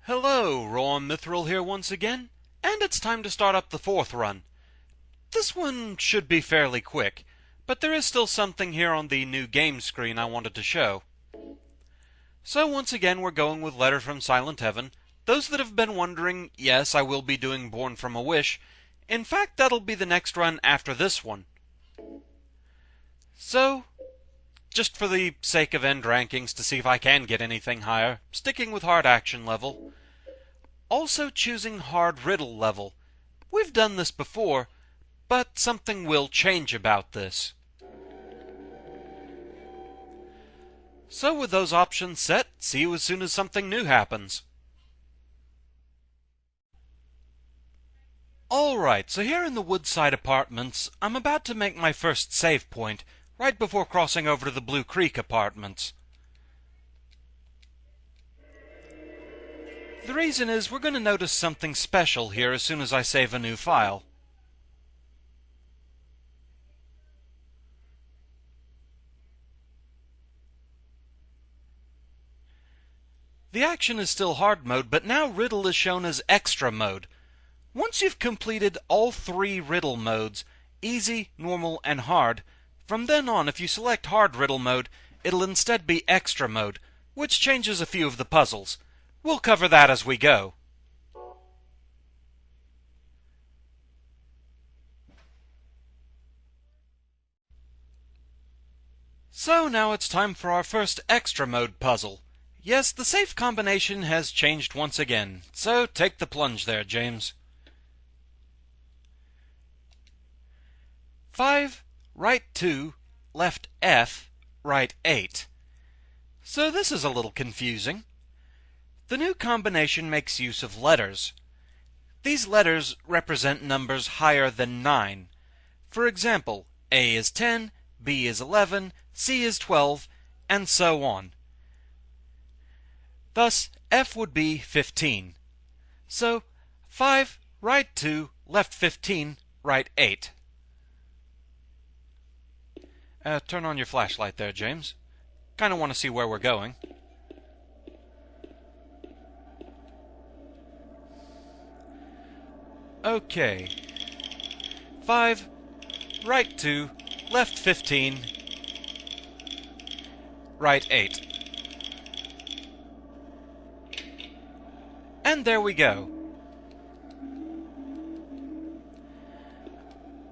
Hello, Rowan Mithril here once again, and it's time to start up the fourth run. This one should be fairly quick, but there is still something here on the new game screen I wanted to show. So once again we're going with Letter from Silent Heaven. Those that have been wondering, yes, I will be doing Born from a Wish. In fact, that'll be the next run after this one. So, just for the sake of end rankings to see if I can get anything higher, sticking with hard action level. Also choosing hard riddle level. We've done this before, but something will change about this. So with those options set, see you as soon as something new happens. Alright, so here in the Woodside Apartments, I'm about to make my first save point, right before crossing over to the Blue Creek Apartments. The reason is we're going to notice something special here as soon as I save a new file. The action is still hard mode, but now riddle is shown as extra mode. Once you've completed all three riddle modes, easy, normal, and hard, from then on if you select hard riddle mode, it'll instead be extra mode, which changes a few of the puzzles. We'll cover that as we go. So now it's time for our first extra mode puzzle. Yes, the safe combination has changed once again, so take the plunge there, James. 5, right 2, left F, right 8. So this is a little confusing. The new combination makes use of letters. These letters represent numbers higher than 9. For example, A is 10, B is 11, C is 12, and so on. Thus, F would be 15. So, 5, right 2, left 15, right 8. Turn on your flashlight there, James. Kinda want to see where we're going. Okay. 5, right 2, left 15, right 8. And there we go.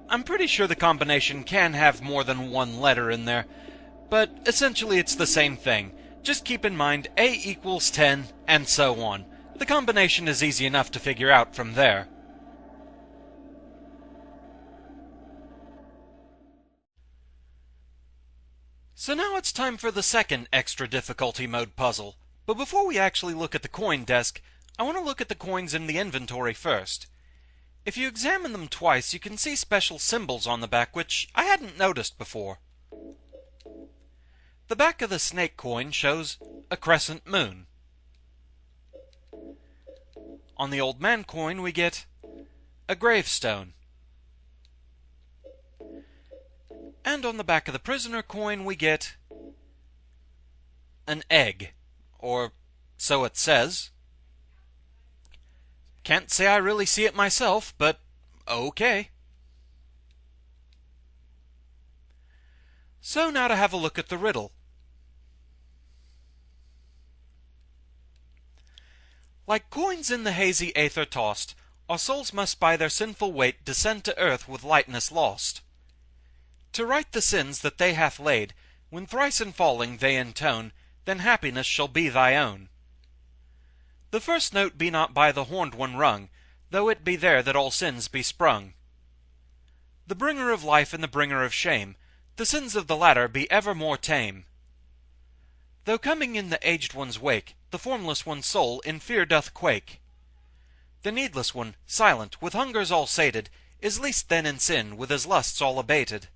I'm pretty sure the combination can have more than one letter in there, but essentially it's the same thing. Just keep in mind A equals 10, and so on. The combination is easy enough to figure out from there. So now it's time for the second extra difficulty mode puzzle. But before we actually look at the coin desk, I want to look at the coins in the inventory first. If you examine them twice, you can see special symbols on the back which I hadn't noticed before. The back of the snake coin shows a crescent moon. On the old man coin we get a gravestone. And on the back of the prisoner coin we get an egg, or so it says. Can't say I really see it myself, but okay. So now to have a look at the riddle. Like coins in the hazy aether tossed, our souls must by their sinful weight descend to earth with lightness lost. To right the sins that they hath laid, when thrice in falling they intone, then happiness shall be thy own. The first note be not by the horned one rung, though it be there that all sins be sprung. The bringer of life and the bringer of shame, the sins of the latter be ever more tame. Though coming in the aged one's wake, the formless one's soul in fear doth quake. The needless one, silent, with hungers all sated, is least then in sin, with his lusts all abated.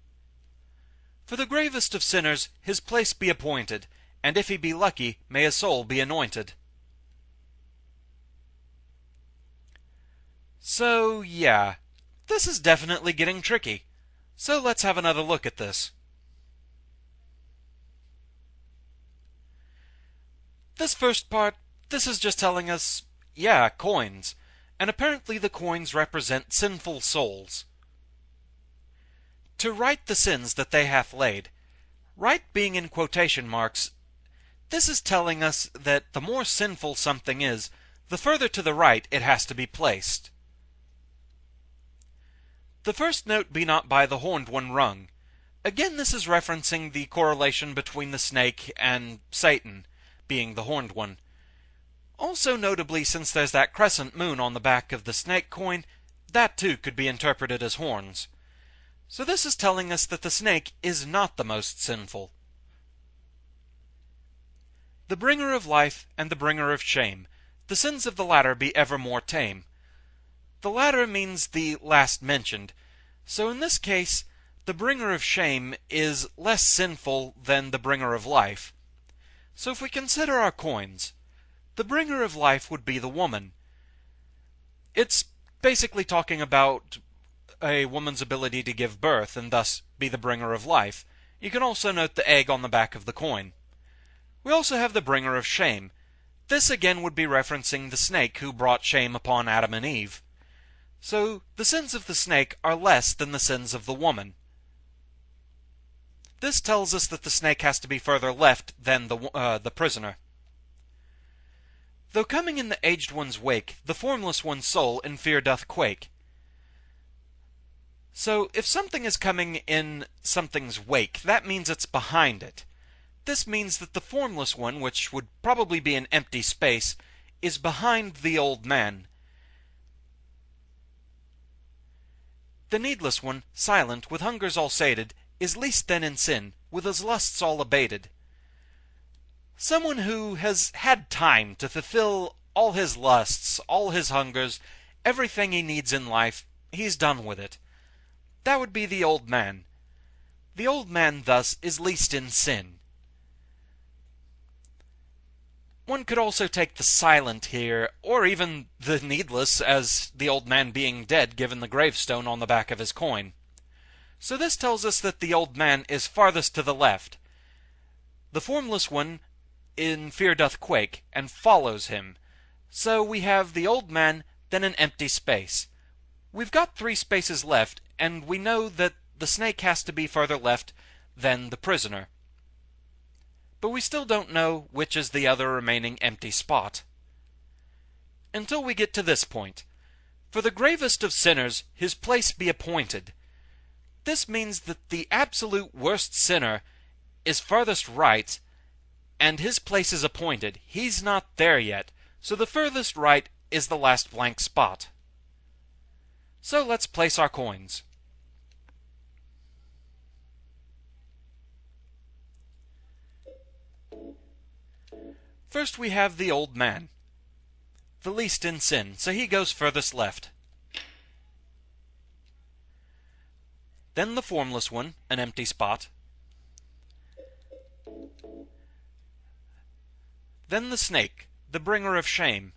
For the gravest of sinners his place be appointed, and if he be lucky, may his soul be anointed. So, yeah, this is definitely getting tricky. So let's have another look at this. This first part, this is just telling us Yeah, coins. And apparently the coins represent sinful souls. To right the sins that they hath laid. Right being in quotation marks, this is telling us that the more sinful something is, the further to the right it has to be placed. The first note be not by the horned one rung. Again, this is referencing the correlation between the snake and Satan, being the horned one. Also notably, since there's that crescent moon on the back of the snake coin, that too could be interpreted as horns. So this is telling us that the snake is not the most sinful. The bringer of life and the bringer of shame, the sins of the latter be evermore tame. The latter means the last mentioned, so in this case, the bringer of shame is less sinful than the bringer of life. So if we consider our coins, the bringer of life would be the woman. It's basically talking about a woman's ability to give birth and thus be the bringer of life. You can also note the egg on the back of the coin. We also have the bringer of shame. This again would be referencing the snake who brought shame upon Adam and Eve. So the sins of the snake are less than the sins of the woman. This tells us that the snake has to be further left than the prisoner. Though coming in the aged one's wake, the formless one's soul in fear doth quake. So if something is coming in something's wake, that means it's behind it. This means that the formless one, which would probably be an empty space, is behind the old man. The needless one, silent, with hungers all sated, is least then in sin, with his lusts all abated. Someone who has had time to fulfill all his lusts, all his hungers, everything he needs in life, he's done with it. That would be the old man. The old man, thus, is least in sin. One could also take the silent here, or even the needless, as the old man being dead given the gravestone on the back of his coin. So this tells us that the old man is farthest to the left. The formless one in fear doth quake, and follows him. So we have the old man, then an empty space. We've got 3 spaces left, and we know that the snake has to be further left than the prisoner. But we still don't know which is the other remaining empty spot. Until we get to this point. For the gravest of sinners, his place be appointed. This means that the absolute worst sinner is farthest right, and his place is appointed. He's not there yet, so the furthest right is the last blank spot. So let's place our coins. First we have the old man, the least in sin, so he goes furthest left. Then the formless one, an empty spot. Then the snake, the bringer of shame.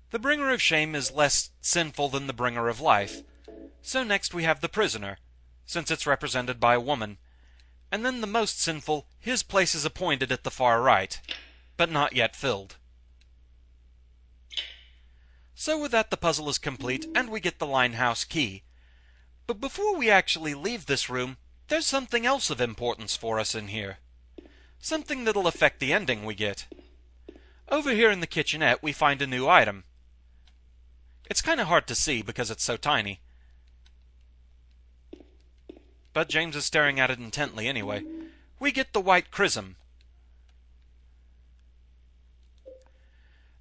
The bringer of shame is less sinful than the bringer of life. So next we have the prisoner, since it's represented by a woman. And then the most sinful, his place is appointed at the far right, but not yet filled. So with that the puzzle is complete, and we get the linehouse key. But before we actually leave this room, there's something else of importance for us in here. Something that'll affect the ending we get. Over here in the kitchenette we find a new item. It's kinda hard to see because it's so tiny. But James is staring at it intently anyway. We get the white chrism.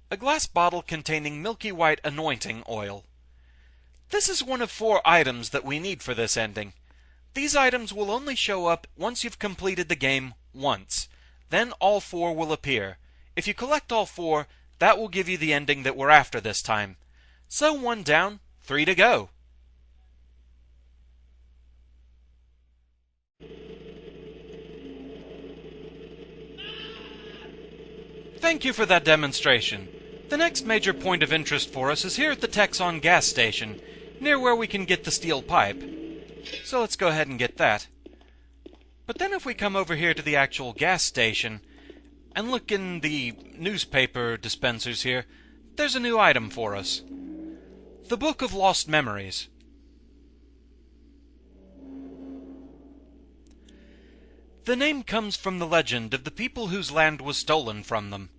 A glass bottle containing milky white anointing oil. This is one of 4 items that we need for this ending. These items will only show up once you've completed the game once. Then all 4 will appear. If you collect all 4, that will give you the ending that we're after this time. So 1 down, 3 to go. Thank you for that demonstration. The next major point of interest for us is here at the Texon gas station, near where we can get the steel pipe. So let's go ahead and get that. But then if we come over here to the actual gas station and look in the newspaper dispensers here, there's a new item for us. The Book of Lost Memories. The name comes from the legend of the people whose land was stolen from them.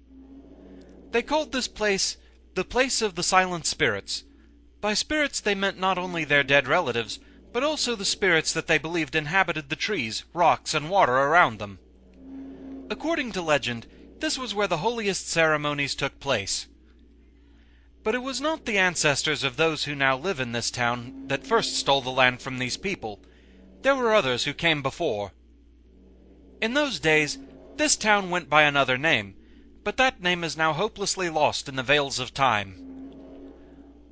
They called this place the Place of the Silent Spirits. By spirits they meant not only their dead relatives, but also the spirits that they believed inhabited the trees, rocks, and water around them. According to legend, this was where the holiest ceremonies took place. But it was not the ancestors of those who now live in this town that first stole the land from these people. There were others who came before. In those days, this town went by another name, but that name is now hopelessly lost in the veils of time.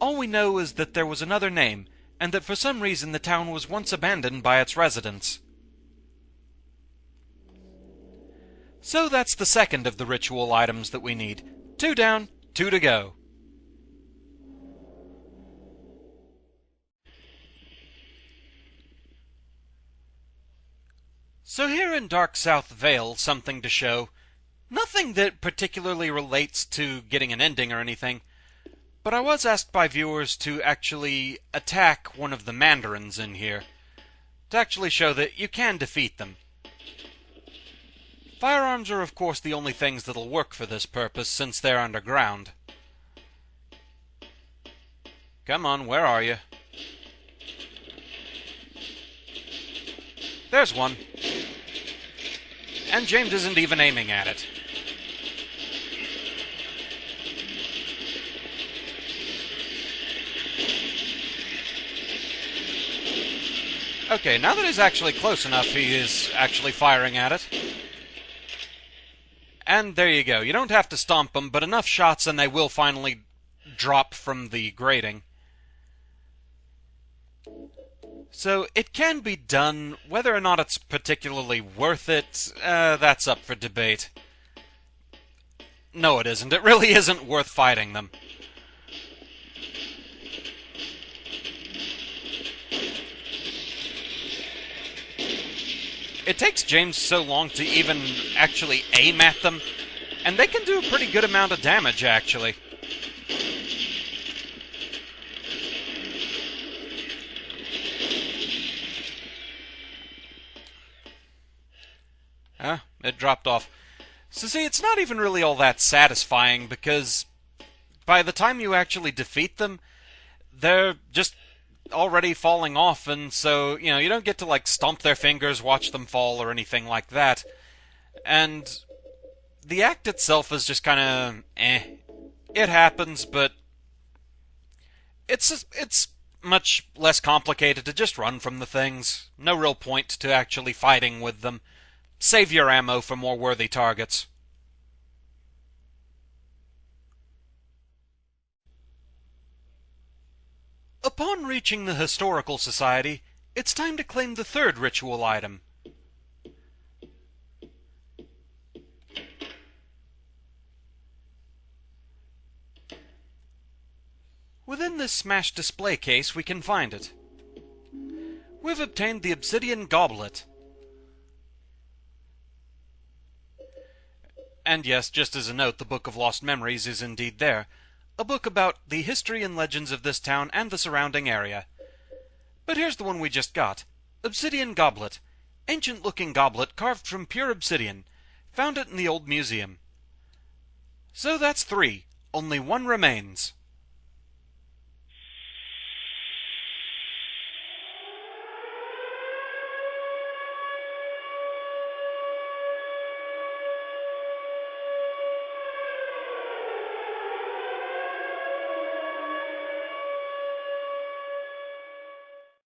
All we know is that there was another name, and that for some reason the town was once abandoned by its residents. So that's the second of the ritual items that we need. 2 down, 2 to go. So here in Dark South Vale, something to show. Nothing that particularly relates to getting an ending or anything, but I was asked by viewers to actually attack one of the mandarins in here, to actually show that you can defeat them. Firearms are of course the only things that'll work for this purpose, since they're underground. Come on, where are you? There's one. And James isn't even aiming at it. Okay, now that he's actually close enough, he is actually firing at it. And there you go. You don't have to stomp them, but enough shots and they will finally drop from the grating. So it can be done. Whether or not it's particularly worth it, that's up for debate. No, it isn't. It really isn't worth fighting them. It takes James so long to even actually aim at them, and they can do a pretty good amount of damage, actually. It dropped off. So see, it's not even really all that satisfying, because by the time you actually defeat them, they're just already falling off, and so, you don't get to, like, stomp their fingers, watch them fall, or anything like that. And the act itself is just kind of, It happens, but it's much less complicated to just run from the things. No real point to actually fighting with them. Save your ammo for more worthy targets. Upon reaching the Historical Society, it's time to claim the third ritual item. Within this smashed display case we can find it. We've obtained the obsidian goblet. And yes, just as a note, the Book of Lost Memories is indeed there. A book about the history and legends of this town and the surrounding area. But here's the one we just got. Obsidian Goblet. Ancient-looking goblet carved from pure obsidian. Found it in the old museum. So that's 3. Only 1 remains.